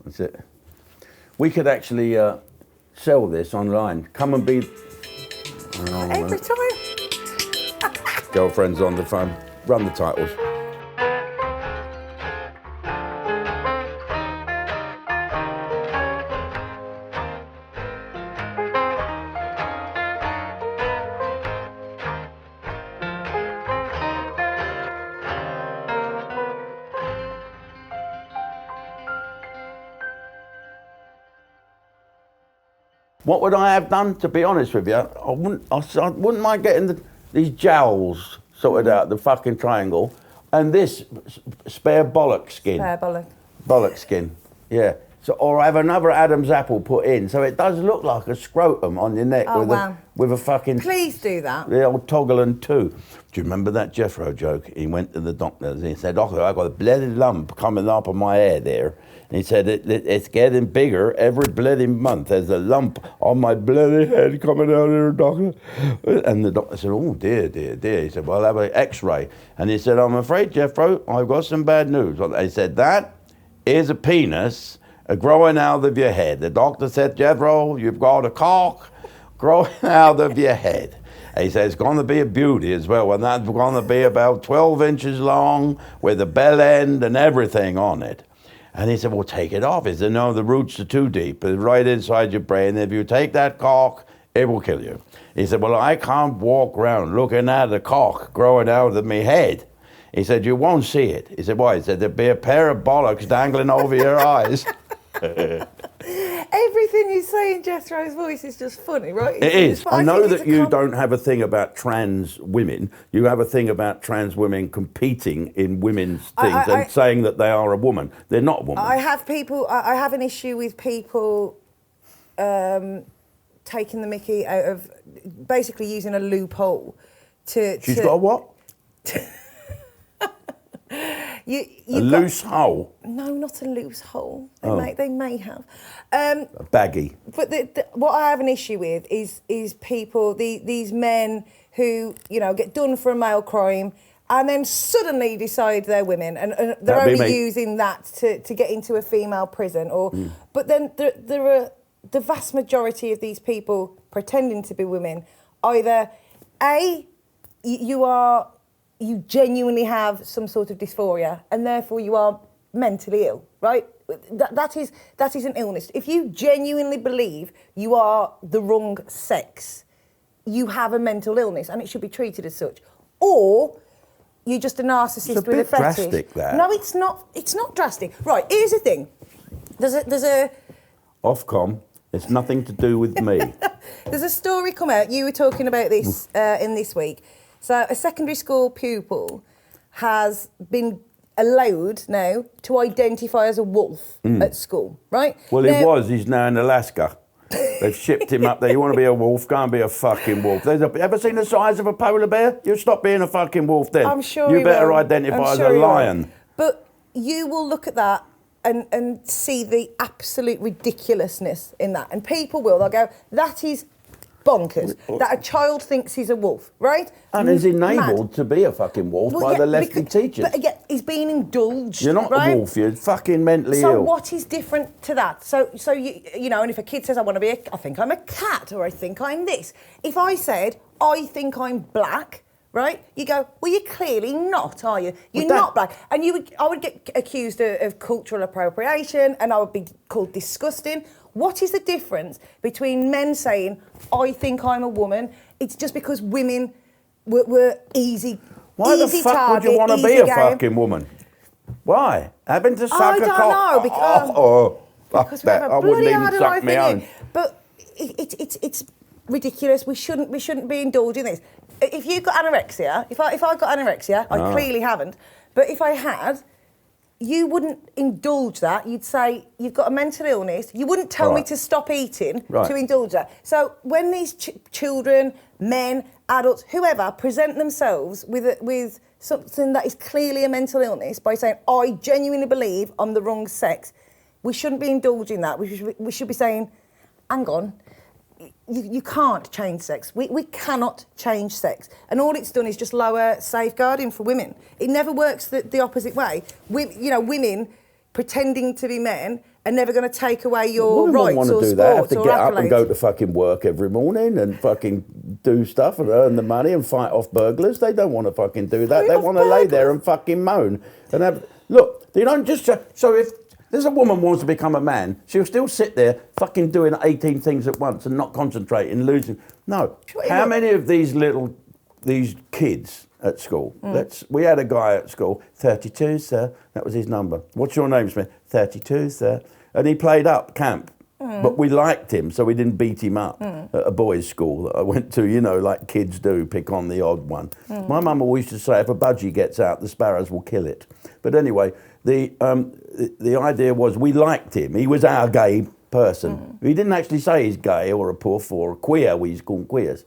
That's it. We could actually sell this online. Come and be... Every time. Girlfriend's on the phone. Run the titles. What would I have done, to be honest with you? I wouldn't mind getting these jowls sorted out, the fucking triangle, and this spare bollock skin. Spare bollock. Bollock skin, yeah. So, or have another Adam's apple put in, so it does look like a scrotum on your neck with a fucking... Please do that. The old toggle and two. Do you remember that Jeffro joke? He went to the doctor and he said, "Doctor, I got a bloody lump coming up on my head there." And he said, it's getting bigger every bloody month. There's a lump on my bloody head coming out here, doctor. And the doctor said, "Oh, dear, dear, dear." He said, "Well, I'll have an x-ray." And he said, "I'm afraid, Jeffro, I've got some bad news." He said, "That is a penis growing out of your head." The doctor said, "Jeffro, you've got a cock growing out of your head." And he said, "It's going to be a beauty as well, and that's going to be about 12 inches long with a bell end and everything on it." And he said, "Well, take it off." He said, "No, the roots are too deep. It's right inside your brain. If you take that cock, it will kill you." He said, "Well, I can't walk around looking at a cock growing out of my head." He said, "You won't see it." He said, "Why?" He said, "There'll be a pair of bollocks dangling over your eyes." Everything you say in Jethro's voice is just funny, right? It is. I know that you don't have a thing about trans women. You have a thing about trans women competing in women's things and saying that they are a woman. They're not a woman. I have an issue with people taking the mickey out of, basically using a loophole to... She's got a what? A loose hole? No, not a loose hole. They may have. A baggy. But what I have an issue with is people, these men who, get done for a male crime and then suddenly decide they're women and they're only using that to get into a female prison. But then there are the vast majority of these people pretending to be women. Either A, you genuinely have some sort of dysphoria and therefore you are mentally ill, right? That is an illness. If you genuinely believe you are the wrong sex, you have a mental illness and it should be treated as such. Or you're just a narcissist with a fetish. Drastic, that. No, it's not. It's not drastic. Right, here's the thing. There's a Ofcom. It's nothing to do with me. There's a story come out. You were talking about this in this week. So a secondary school pupil has been allowed now to identify as a wolf at school, right? Well, he's now in Alaska. They've shipped him up there. You want to be a wolf, go and be a fucking wolf. Ever seen the size of a polar bear? You stop being a fucking wolf then. I'm sure you better identify as a lion. But you will look at that and see the absolute ridiculousness in that. And people they'll go, that is bonkers, that a child thinks he's a wolf, right? And is enabled to be a fucking wolf by the lefty teachers. But again, he's being indulged. You're not a wolf, you're fucking mentally ill. So what is different to that? So and if a kid says, I think I'm a cat, or I think I'm this. If I said, I think I'm black, right? You go, well, you're clearly not, are you? You're not black. And I would get accused of cultural appropriation and I would be called disgusting. What is the difference between men saying, I think I'm a woman? It's just because women were easy. Why the fuck would you want to be a fucking woman? Why? Having to suck a cock? I don't know. Because we have a bloody hard life in. But it's ridiculous. We shouldn't be indulging this. If you've got anorexia, if I got anorexia, I clearly haven't. But if I had, you wouldn't indulge that. You'd say, you've got a mental illness. You wouldn't tell me to stop eating to indulge that. So when these children, men, adults, whoever, present themselves with something that is clearly a mental illness by saying, I genuinely believe I'm the wrong sex, we shouldn't be indulging that. We should be saying, hang on, you can't change sex. We cannot change sex. And all it's done is just lower safeguarding for women. It never works the opposite way. Women pretending to be men are never going to take away your Women rights want to or do that. Have sports to or get up and accolades. go to fucking work every morning and fucking do stuff and earn the money and fight off burglars. They don't want to fucking do that. They want to lay there and fucking moan and have. Look, they don't just. So if there's a woman who wants to become a man, she'll still sit there fucking doing 18 things at once and not concentrating, losing. No. How many of these kids at school? We had a guy at school, 32, sir. That was his number. What's your name, Smith? 32, sir. And he played up camp. But we liked him, so we didn't beat him up at a boys' school that I went to, like kids do, pick on the odd one. My mum always used to say, if a budgie gets out, the sparrows will kill it. But anyway, the idea was we liked him. He was our gay person. He didn't actually say he's gay or a puff or a queer, we used to call them queers.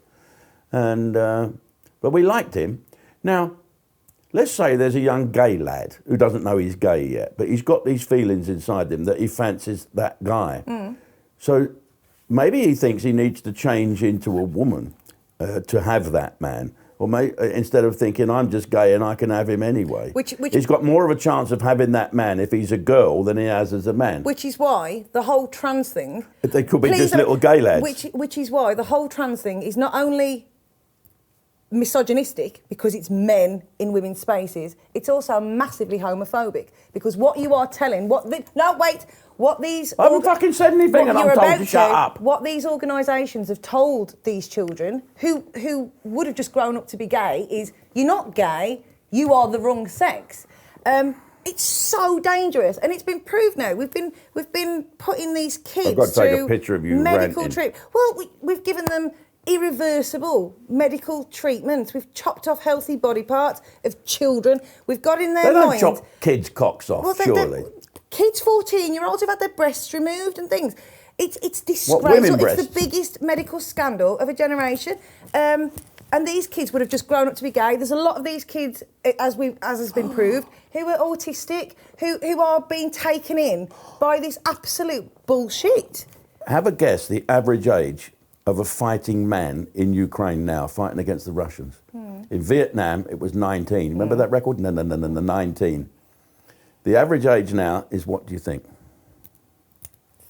But we liked him. Now, let's say there's a young gay lad who doesn't know he's gay yet, but he's got these feelings inside him that he fancies that guy. So maybe he thinks he needs to change into a woman to have that man. Or instead of thinking, I'm just gay and I can have him anyway. He's got more of a chance of having that man if he's a girl than he has as a man. Which is why the whole trans thing... They could be just little gay lads. Which is why the whole trans thing is not only misogynistic because it's men in women's spaces, it's also massively homophobic because what you are telling... I haven't fucking said anything and I'm told to shut up. What these organisations have told these children who would have just grown up to be gay is, you're not gay, you are the wrong sex. It's so dangerous, and it's been proved now. We've been putting these kids I've got to take a through picture of you medical treatment. Well, we've given them irreversible medical treatments. We've chopped off healthy body parts of children. We've got in their mind... They don't chop kids' cocks off, surely. Kids 14-year-olds have had their breasts removed and things. It's disgraceful. What, women breasts? It's the biggest medical scandal of a generation. And these kids would have just grown up to be gay. There's a lot of these kids, as has been proved, who are autistic, who are being taken in by this absolute bullshit. Have a guess the average age of a fighting man in Ukraine now, fighting against the Russians. In Vietnam, it was 19. Remember that record? No, 19. The average age now is, what do you think?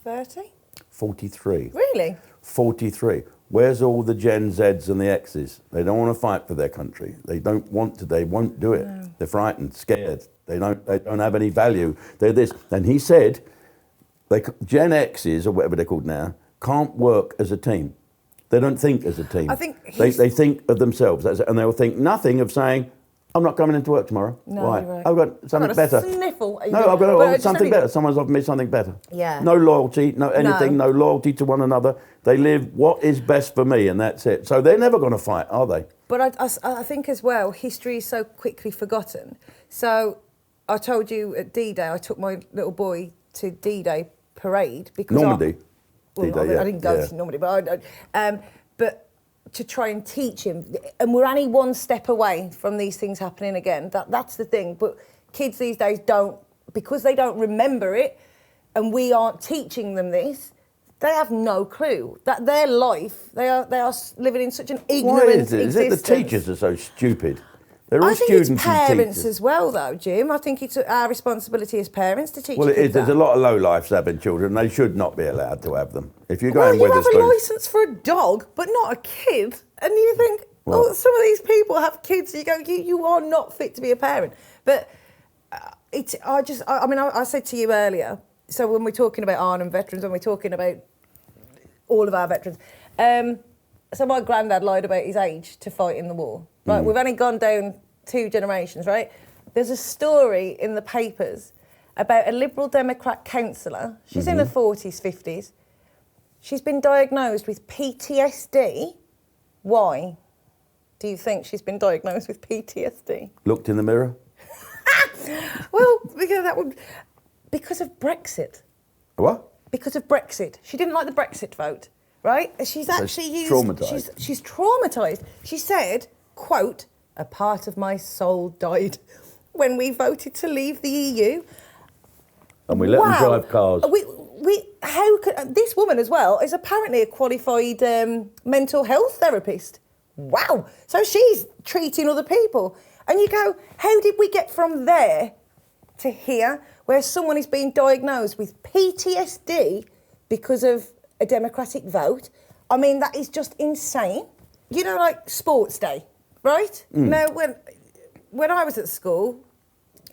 30? 43. Really? 43. Where's all the Gen Zs and the Xs? They don't want to fight for their country. They don't want to. They won't do it. No. They're frightened, scared. They don't have any value. They're this. And he said, Gen Xs, or whatever they're called now, can't work as a team. They don't think as a team. I think they think of themselves, and they'll think nothing of saying, I'm not coming into work tomorrow. No, why? you're right. I've got something better. Sniffle. No, I've got something better. Someone's offered me something better. Yeah. No loyalty, no anything, no loyalty to one another. They live what is best for me, and that's it. So they're never going to fight, are they? But I think as well, history is so quickly forgotten. So I told you at D-Day, I took my little boy to D-Day parade because Normandy. I didn't go to Normandy, but to try and teach him, and we're only one step away from these things happening again. That's the thing. But kids these days because they don't remember it, and we aren't teaching them this. They have no clue that their life. They are living in such an ignorant existence. Is it the teachers are so stupid? They're all I think students it's parents and as well, though, Jim. I think it's our responsibility as parents to teach. Well, it is. There's a lot of low-lives having children. They should not be allowed to have them. If you're going with a spoon... you have a licence for a dog, but not a kid. And you think, some of these people have kids. You go, you are not fit to be a parent. But I said to you earlier, so when we're talking about Arnhem veterans, when we're talking about all of our veterans, so my granddad lied about his age to fight in the war. Right, we've only gone down 2 generations, right? There's a story in the papers about a Liberal Democrat councillor. She's in her 40s, 50s. She's been diagnosed with PTSD. Why do you think she's been diagnosed with PTSD? Looked in the mirror? Well, because of Brexit. What? Because of Brexit. She didn't like the Brexit vote, right? She's actually traumatised. She's traumatised. She said, quote, "A part of my soul died when we voted to leave the EU." And we let them drive cars. How could this woman as well is apparently a qualified mental health therapist. Wow! So she's treating other people, and you go, how did we get from there to here? where someone is being diagnosed with PTSD because of a democratic vote. I mean, that is just insane. You know, like sports day, right? Now, when I was at school,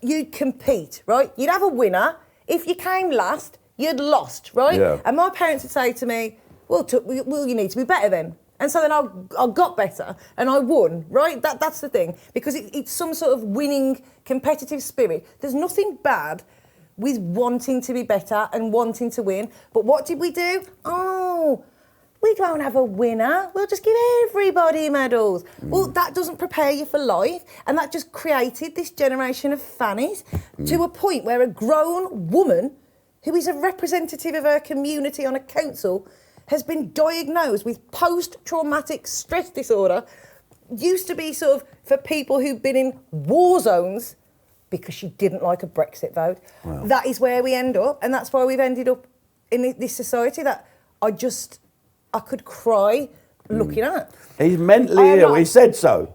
you'd compete, right? You'd have a winner. If you came last, you'd lost, right? Yeah. And my parents would say to me, well, you need to be better then. And so then I got better and I won, right? That's the thing. Because it's some sort of winning, competitive spirit. There's nothing bad with wanting to be better and wanting to win. But what did we do? Oh, we don't have a winner. We'll just give everybody medals. Well, that doesn't prepare you for life. And that just created this generation of fannies to a point where a grown woman who is a representative of her community on a council has been diagnosed with post-traumatic stress disorder. Used to be sort of for people who've been in war zones because she didn't like a Brexit vote. Wow. That is where we end up. And that's why we've ended up in this society that I could cry looking at. He's mentally ill. He said so.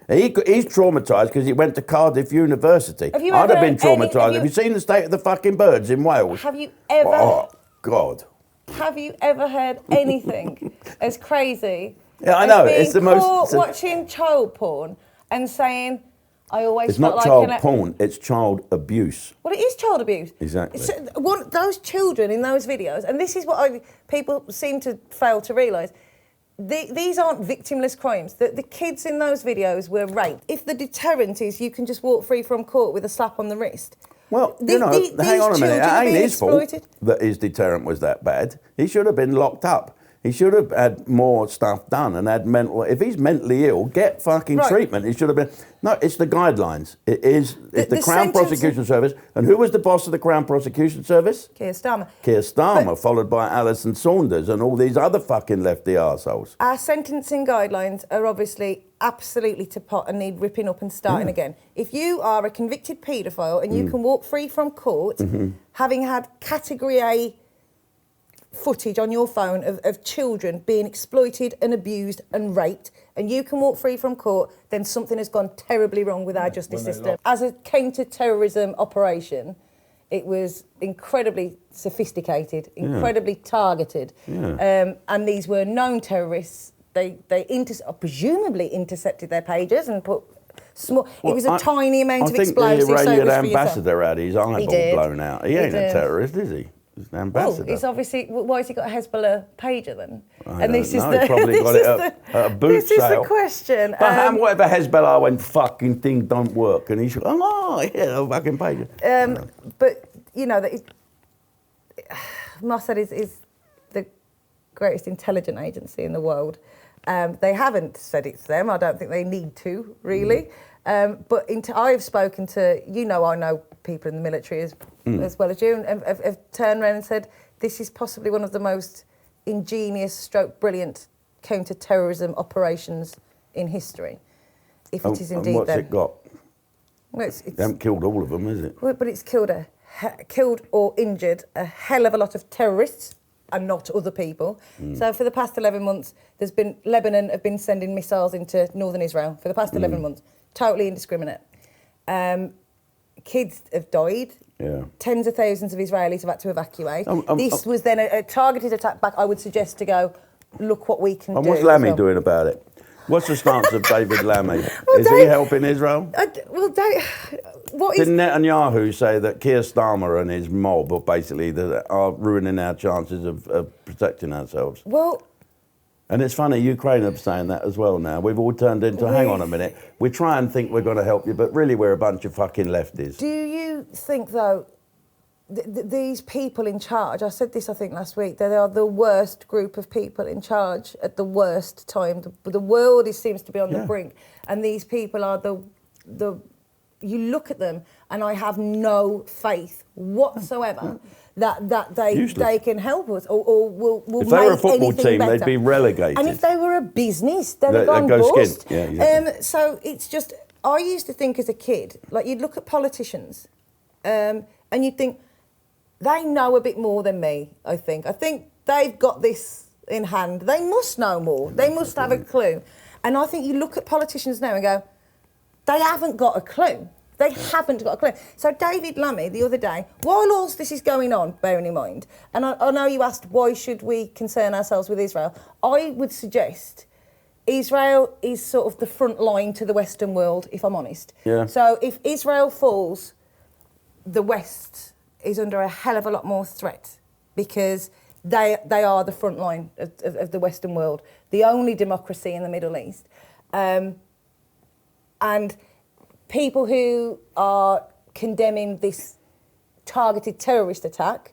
He's traumatised because he went to Cardiff University. I'd have been traumatised. Have you seen the state of the fucking birds in Wales? Have you ever... Oh, God. Have you ever heard anything as crazy I know. It's the most... watching child porn and saying, I always It's not child porn, it's child abuse. Well, it is child abuse. Exactly. Those children in those videos, and this is what people seem to fail to realise, these aren't victimless crimes. The kids in those videos were raped. If the deterrent is you can just walk free from court with a slap on the wrist... Well, hang on a minute. It ain't his fault that his deterrent was that bad. He should have been locked up. He should have had more stuff done and had mental... If he's mentally ill, get fucking treatment. He should have been... No, it's the guidelines. It's the Crown Prosecution Service. And who was the boss of the Crown Prosecution Service? Keir Starmer. Keir Starmer, followed by Alison Saunders and all these other fucking lefty arseholes. Our sentencing guidelines are obviously absolutely to pot and need ripping up and starting again. If you are a convicted paedophile and you can walk free from court, having had Category A footage on your phone of children being exploited and abused and raped, and you can walk free from court, then something has gone terribly wrong with our justice system. As a counter-terrorism operation, it was incredibly sophisticated, incredibly targeted, and these were known terrorists. They presumably intercepted their pages and put small... Well, it was a tiny amount of explosives. I think the Iranian ambassador had his eyeball blown out. He ain't a terrorist, is he? He's an ambassador. Well, it's obviously... Why has he got a Hezbollah pager then? He's probably got it at a boot sale. This is the question. But whatever Hezbollah went, fucking thing don't work. And he's a fucking pager. But, you know, Mossad is the greatest intelligence agency in the world. They haven't said it's them. I don't think they need to, really. But I've spoken to, I know people in the military as well as you, and have turned around and said, this is possibly one of the most ingenious brilliant counter-terrorism operations in history, if it is indeed and what's it got? Well, they haven't killed all of them, is it? Well, but it's killed or injured a hell of a lot of terrorists, and not other people. So for the past 11 months, Lebanon have been sending missiles into northern Israel for the past 11 months. Totally indiscriminate. Kids have died. Yeah. Tens of thousands of Israelis have had to evacuate. This was then a targeted attack back. I would suggest to go, look what we can do. And what's Lammy doing about it? What's the stance of David Lammy? Is he helping Israel? Didn't Netanyahu say that Keir Starmer and his mob are ruining our chances of protecting ourselves? Well... And it's funny, Ukraine are saying that as well now. We've all turned into, hang on a minute, we try and think we're going to help you, but really we're a bunch of fucking lefties. Do you think, though, these people in charge, I said this, I think, last week, they are the worst group of people in charge at the worst time. The world seems to be on the brink, and these people are you look at them, and I have no faith whatsoever that they can help us or will make anything better. If they were a football team, they'd be relegated. And if they were a business, they'd go bust. Yeah, exactly. So it's just, I used to think as a kid, like you'd look at politicians and you'd think, they know a bit more than me, I think. I think they've got this in hand. They must know more. They must have a clue. And I think you look at politicians now and go, they haven't got a clue. They haven't got a clue. So David Lammy the other day, while all this is going on, bearing in mind, and I know you asked why should we concern ourselves with Israel, I would suggest Israel is sort of the front line to the Western world, if I'm honest. Yeah. So if Israel falls, the West is under a hell of a lot more threat because they are the front line of the Western world, the only democracy in the Middle East. And people who are condemning this targeted terrorist attack,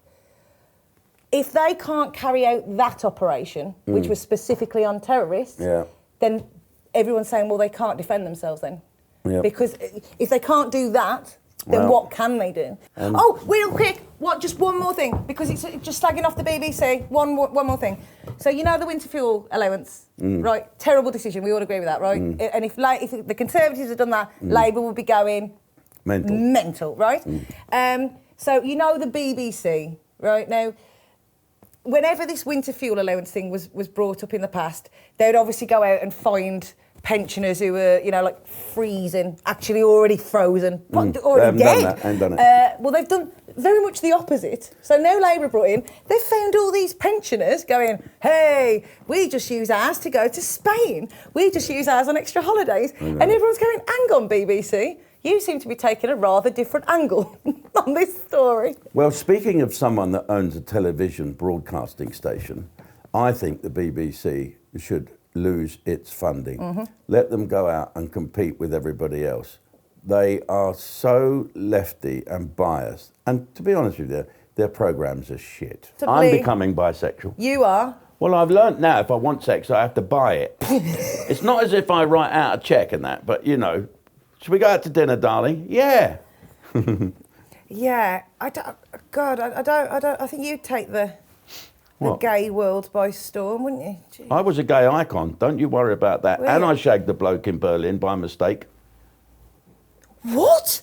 if they can't carry out that operation, which was specifically on terrorists, then everyone's saying, well, they can't defend themselves then. Yeah. Because if they can't do that, then what can they do? Oh, real quick, just one more thing, because it's just slagging off the BBC. One more thing. So you know the winter fuel allowance, right? Terrible decision. We all agree with that, right? And if the Conservatives had done that, Labour would be going mental, right? So you know the BBC, right? Now, whenever this winter fuel allowance thing was brought up in the past, they would obviously go out and find pensioners who were, like freezing, actually already frozen, already dead. Done it. Well, they've done very much the opposite. So now Labour brought in, they've found all these pensioners going, hey, we just use ours to go to Spain. We just use ours on extra holidays. And everyone's going, hang on, BBC, you seem to be taking a rather different angle on this story. Well, speaking of someone that owns a television broadcasting station, I think the BBC should lose its funding. Let them go out and compete with everybody else. They are so lefty and biased. And to be honest with you, their programmes are shit. I'm becoming bisexual. You are? Well, I've learnt now if I want sex, I have to buy it. It's not as if I write out a cheque and that, but should we go out to dinner, darling? Yeah. Yeah. I think you'd take the gay world by storm, wouldn't you? Jeez. I was a gay icon. Don't you worry about that. Well, and I shagged the bloke in Berlin by mistake. What?